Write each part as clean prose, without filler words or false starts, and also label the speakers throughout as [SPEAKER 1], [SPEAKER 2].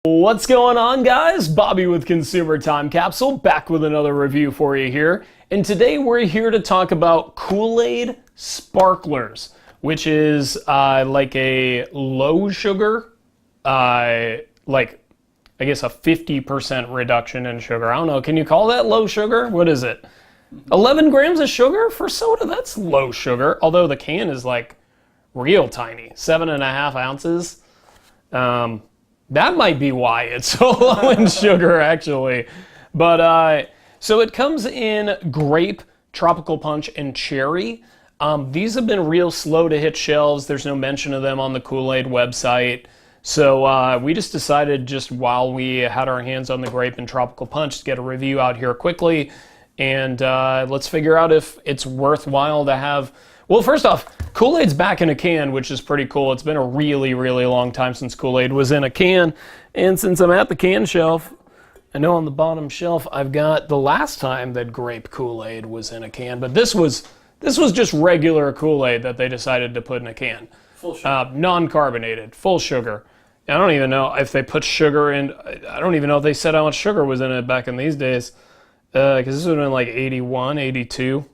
[SPEAKER 1] What's going on, guys? Bobby with Consumer Time Capsule, back with another review for you here. And today we're here to talk about Kool-Aid Sparklers, which is like a low sugar, I guess a 50% reduction in sugar. I don't know, can you call that low sugar? What is it? 11 grams of sugar for soda? That's low sugar, although the can is like real tiny, 7.5 ounces. That might be why it's so low in sugar, actually. But so it comes in grape, tropical punch, and cherry. These have been real slow to hit shelves. There's no mention of them on the Kool-Aid website. So we just decided, just while we had our hands on the grape and tropical punch, to get a review out here quickly. And let's figure out if it's worthwhile to have. Well, first off, Kool-Aid's back in a can, which is pretty cool. It's been a really, really long time since Kool-Aid was in a can. And since I'm at the can shelf, I know on the bottom shelf I've got the last time that Grape KoolAid was in a can. But this was just regular Kool-Aid that they decided to put in a can.
[SPEAKER 2] Full sugar.
[SPEAKER 1] Non-carbonated, full sugar. I don't even know if they put sugar in. I don't even know if they said how much sugar was in it back in these days. Because this would have been like 81, 82.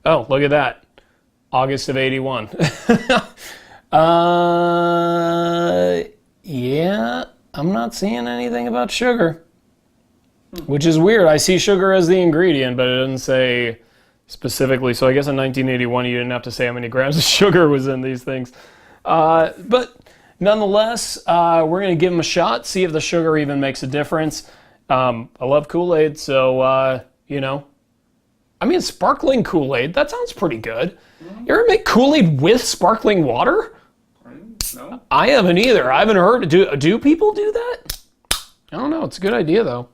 [SPEAKER 1] Oh, look at that. August of 81. Yeah, I'm not seeing anything about sugar, which is weird. I see sugar as the ingredient, but it doesn't say specifically. So I guess in 1981, you didn't have to say how many grams of sugar was in these things. But nonetheless, we're going to give them a shot, see if the sugar even makes a difference. I love Kool-Aid, so, you know. I mean, sparkling Kool-Aid, that sounds pretty good. You ever make Kool-Aid with sparkling water?
[SPEAKER 2] No.
[SPEAKER 1] I haven't either. I haven't heard. Do people do that? I don't know. It's a good idea, though.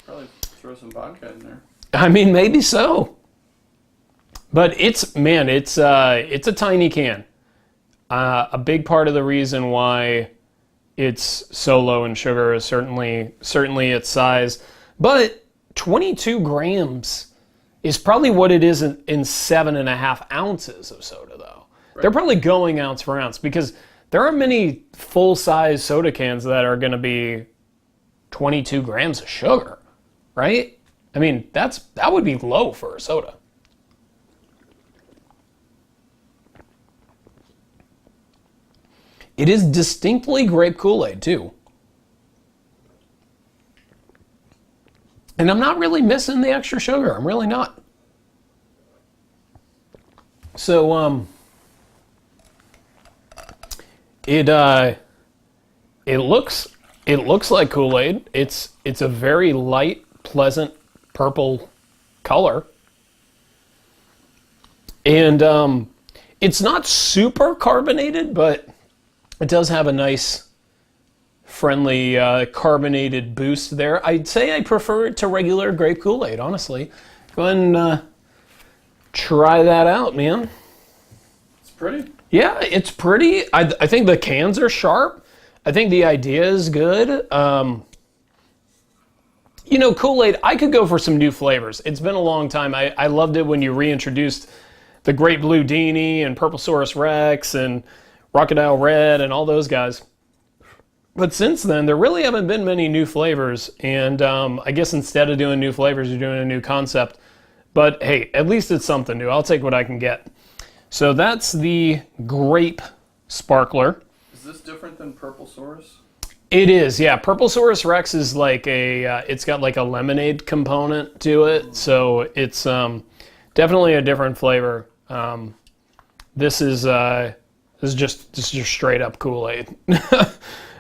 [SPEAKER 2] Probably throw some vodka in there.
[SPEAKER 1] I mean, maybe so. But it's a tiny can. A big part of the reason why it's so low in sugar is certainly its size. But 22 grams is probably what it is in 7.5 ounces of soda, though. Right. They're probably going ounce for ounce, because there aren't many full-size soda cans that are going to be 22 grams of sugar, right? I mean, that would be low for a soda. It is distinctly Grape KoolAid, too. And I'm not really missing the extra sugar. I'm really not. So, it looks like Kool-Aid. It's a very light, pleasant purple color. And it's not super carbonated, but it does have a nice, friendly carbonated boost there. I'd say I prefer it to regular Grape KoolAid, honestly. Go ahead and try that out, man.
[SPEAKER 2] It's pretty.
[SPEAKER 1] Yeah, it's pretty. I think the cans are sharp. I think the idea is good. You know, Kool-Aid, I could go for some new flavors. It's been a long time. I loved it when you reintroduced the Great Blue Dini and Purplesaurus Rex and Crocodile Red and all those guys. But since then, there really haven't been many new flavors. And I guess instead of doing new flavors, you're doing a new concept. But hey, at least it's something new. I'll take what I can get. So that's the Grape Sparkler.
[SPEAKER 2] Is this different than Purplesaurus?
[SPEAKER 1] It is, yeah. Purplesaurus Rex is like it's got like a lemonade component to it. So it's definitely a different flavor. This is just straight up Kool-Aid.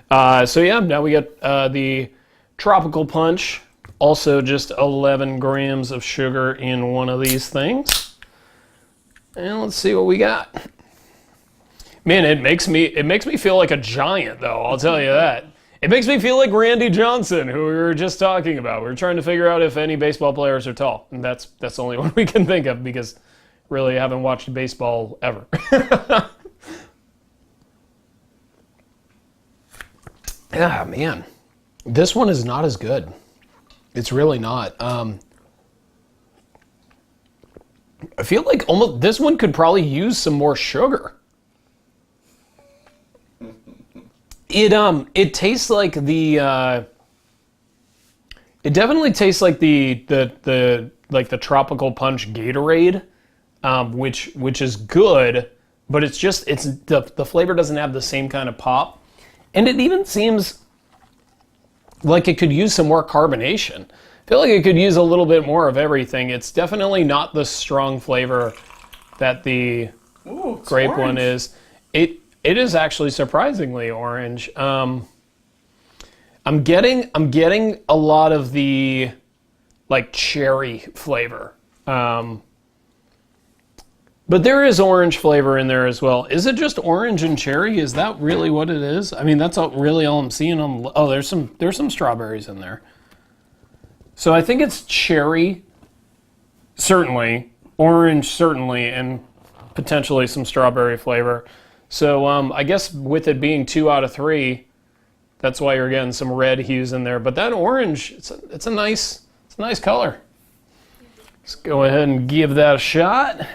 [SPEAKER 1] So yeah, now we got the tropical punch. Also just 11 grams of sugar in one of these things. And let's see what we got. Man, it makes me feel like a giant, though, I'll tell you that. It makes me feel like Randy Johnson, who we were just talking about. We were trying to figure out if any baseball players are tall. And that's the only one we can think of, because really I haven't watched baseball ever. Ah, man. This one is not as good. It's really not. I feel like almost this one could probably use some more sugar. It tastes like it definitely tastes like the tropical punch Gatorade, which is good, but it's the flavor doesn't have the same kind of pop, and it even seems like it could use some more carbonation. I feel like it could use a little bit more of everything. It's definitely not the strong flavor that the grape
[SPEAKER 2] orange.
[SPEAKER 1] one is. It is actually surprisingly orange. I'm getting a lot of the like cherry flavor. But there is orange flavor in there as well. Is it just orange and cherry? Is that really what it is? I mean, that's really all I'm seeing. Oh, there's some strawberries in there. So I think it's cherry, certainly, orange certainly, and potentially some strawberry flavor. So I guess with it being 2 out of 3, that's why you're getting some red hues in there. But that orange, it's a nice color. Let's go ahead and give that a shot.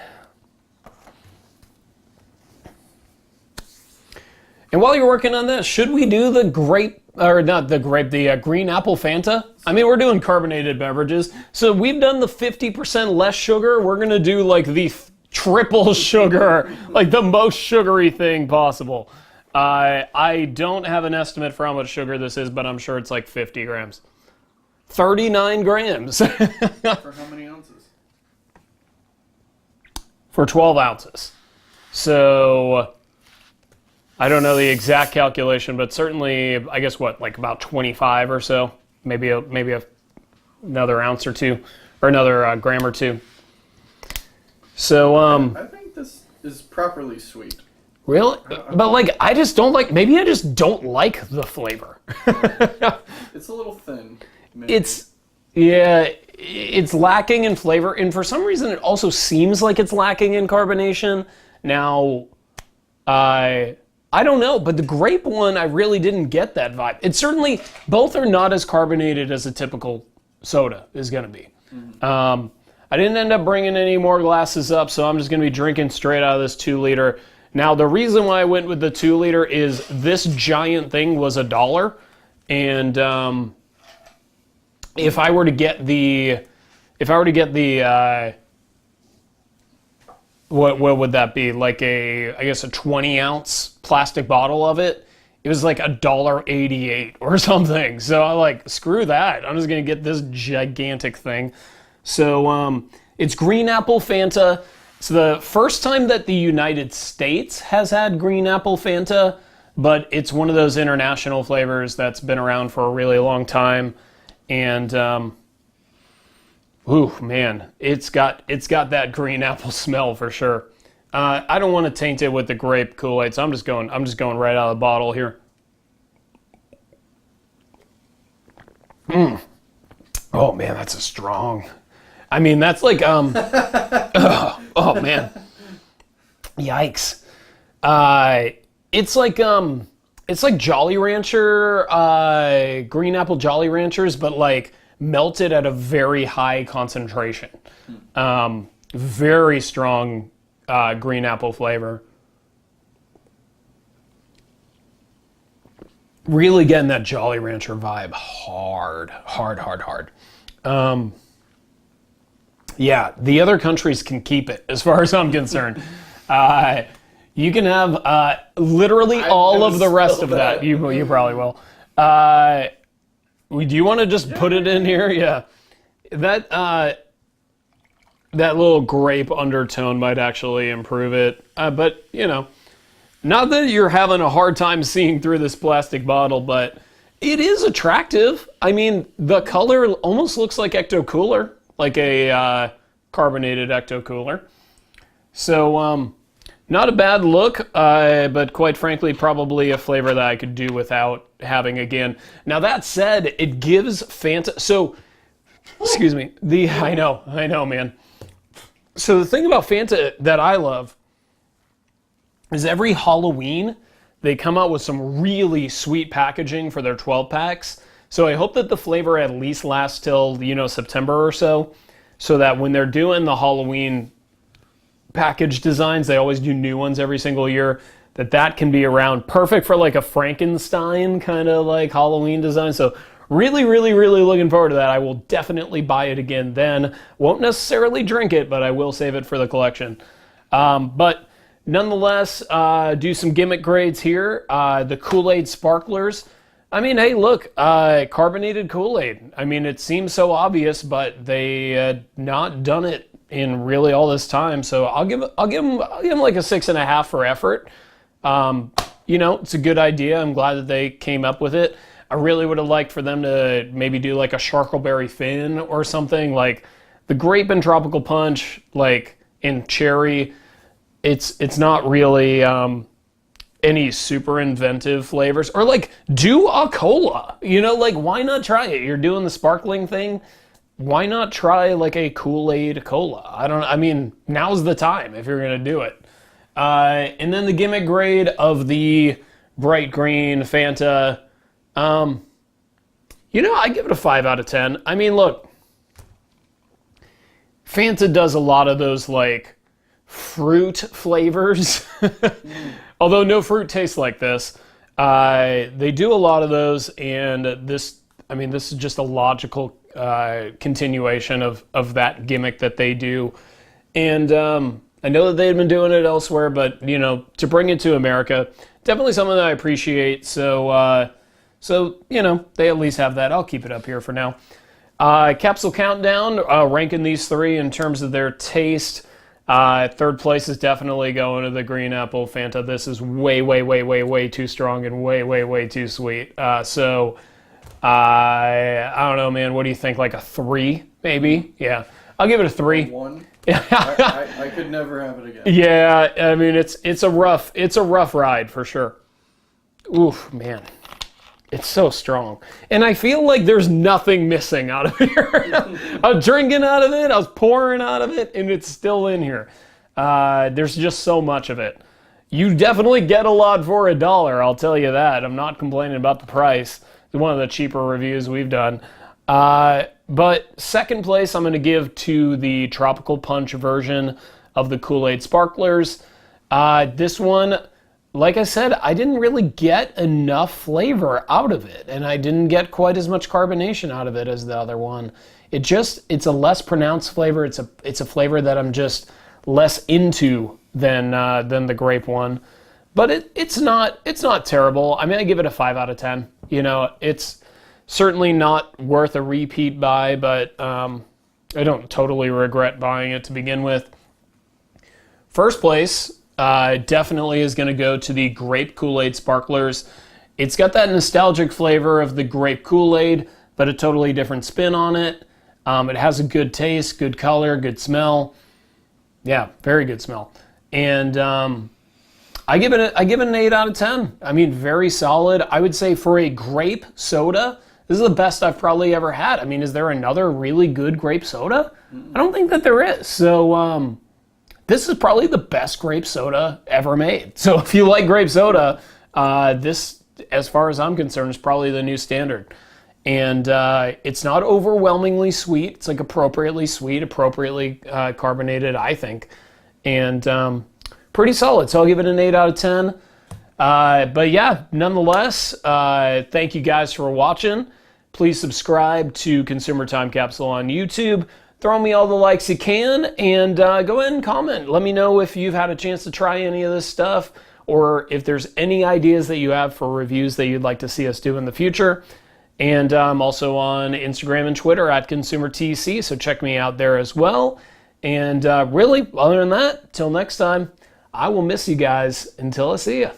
[SPEAKER 1] And while you're working on this, should we do the Green Apple Fanta? I mean, we're doing carbonated beverages, so we've done the 50% less sugar. We're gonna do like the triple sugar, like the most sugary thing possible. I don't have an estimate for how much sugar this is, but I'm sure it's like 50 grams. 39 grams.
[SPEAKER 2] For how many ounces?
[SPEAKER 1] For 12 ounces. So I don't know the exact calculation, but certainly, I guess like about 25 or so, maybe another ounce or two, or another gram or two. So
[SPEAKER 2] I think this is properly sweet.
[SPEAKER 1] really, but like I just don't like. Maybe I just don't like the flavor.
[SPEAKER 2] It's a little thin. Maybe.
[SPEAKER 1] It's lacking in flavor, and for some reason, it also seems like it's lacking in carbonation. Now, I don't know, but the grape one, I really didn't get that vibe. It's certainly, both are not as carbonated as a typical soda is going to be. Mm-hmm. I didn't end up bringing any more glasses up, so I'm just going to be drinking straight out of this 2-liter. Now, the reason why I went with the 2-liter is this giant thing was $1, and if I were to get the what would that be? Like I guess a 20-ounce plastic bottle of it. It was like $1.88 or something. So I like, screw that. I'm just gonna get this gigantic thing. So it's Green Apple Fanta. It's the first time that the United States has had Green Apple Fanta, but it's one of those international flavors that's been around for a really long time. And ooh, man, it's got that green apple smell for sure. I don't want to taint it with the grape Kool-Aid, so I'm just going right out of the bottle here. Oh man, that's a strong. I mean, that's like oh man, yikes. It's like Jolly Rancher, Green Apple Jolly Ranchers, but like melted at a very high concentration. Very strong green apple flavor. Really getting that Jolly Rancher vibe hard. Yeah, the other countries can keep it as far as I'm concerned. You can have literally all of the rest of that. You probably will. Do you want to just put it in here? Yeah. That little grape undertone might actually improve it. But, you know, not that you're having a hard time seeing through this plastic bottle, but it is attractive. I mean, the color almost looks like Ecto Cooler, like a carbonated Ecto Cooler. So, not a bad look, but quite frankly, probably a flavor that I could do without having again. Now that said, it gives Fanta. So, excuse me. I know, man. So the thing about Fanta that I love is every Halloween they come out with some really sweet packaging for their 12 packs. So I hope that the flavor at least lasts till September or so that when they're doing the Halloween package designs, they always do new ones every single year. that can be around. Perfect for like a Frankenstein kind of like Halloween design. So really, really, really looking forward to that. I will definitely buy it again then. Won't necessarily drink it, but I will save it for the collection. But nonetheless, do some gimmick grades here. The Kool-Aid Sparklers. I mean, hey, look, carbonated Kool-Aid. I mean, it seems so obvious, but they had not done it in really all this time. So I'll give them like a 6.5 for effort. You know, it's a good idea. I'm glad that they came up with it. I really would have liked for them to maybe do like a Charkleberry Fin or something. Like the grape and tropical punch, like in cherry, it's not really any super inventive flavors. Or like do a cola, you know, like why not try it? You're doing the sparkling thing. Why not try like a Kool-Aid cola? I mean, now's the time if you're gonna do it. And then the gimmick grade of the bright green Fanta. You know, I give it a 5 out of 10. I mean, look, Fanta does a lot of those like fruit flavors. Although no fruit tastes like this. They do a lot of those, and this is just a logical continuation of that gimmick that they do. And I know that they had been doing it elsewhere, but you know, to bring it to America, definitely something that I appreciate. So, you know, they at least have that. I'll keep it up here for now. Capsule Countdown, ranking these three in terms of their taste. Third place is definitely going to the Green Apple Fanta. This is way, way, way, way, way too strong and way, way, way too sweet. So, I don't know, man. What do you think? Like a 3, maybe? Yeah. I'll give it a 3.
[SPEAKER 2] 1. I could never have it again.
[SPEAKER 1] Yeah, I mean, it's a rough ride for sure. Oof, man. It's so strong. And I feel like there's nothing missing out of here. I was drinking out of it, I was pouring out of it, and it's still in here. There's just so much of it. You definitely get a lot for $1, I'll tell you that. I'm not complaining about the price. It's one of the cheaper reviews we've done. But second place I'm going to give to the Tropical Punch version of the Kool-Aid Sparklers. This one, like I said, I didn't really get enough flavor out of it, and I didn't get quite as much carbonation out of it as the other one. It's a less pronounced flavor. It's a flavor that I'm just less into than the grape one. But it's not terrible. I mean, I give it a 5 out of 10. You know, it's certainly not worth a repeat buy, but I don't totally regret buying it to begin with. First place definitely is going to go to the Grape KoolAid Sparklers. It's got that nostalgic flavor of the Grape KoolAid, but a totally different spin on it. It has a good taste, good color, good smell. Yeah, very good smell. And I give it an 8 out of 10. I mean, very solid. I would say for a grape soda, this is the best I've probably ever had. I mean, is there another really good grape soda? I don't think that there is. So this is probably the best grape soda ever made. So if you like grape soda, this, as far as I'm concerned, is probably the new standard. And it's not overwhelmingly sweet. It's like appropriately sweet, appropriately carbonated, I think. And pretty solid. So I'll give it an 8 out of 10. But yeah, nonetheless, thank you guys for watching. Please subscribe to Consumer Time Capsule on YouTube. Throw me all the likes you can, and go ahead and comment. Let me know if you've had a chance to try any of this stuff, or if there's any ideas that you have for reviews that you'd like to see us do in the future. And I'm also on Instagram and Twitter at ConsumerTC, so check me out there as well. And really, other than that, till next time, I will miss you guys until I see you.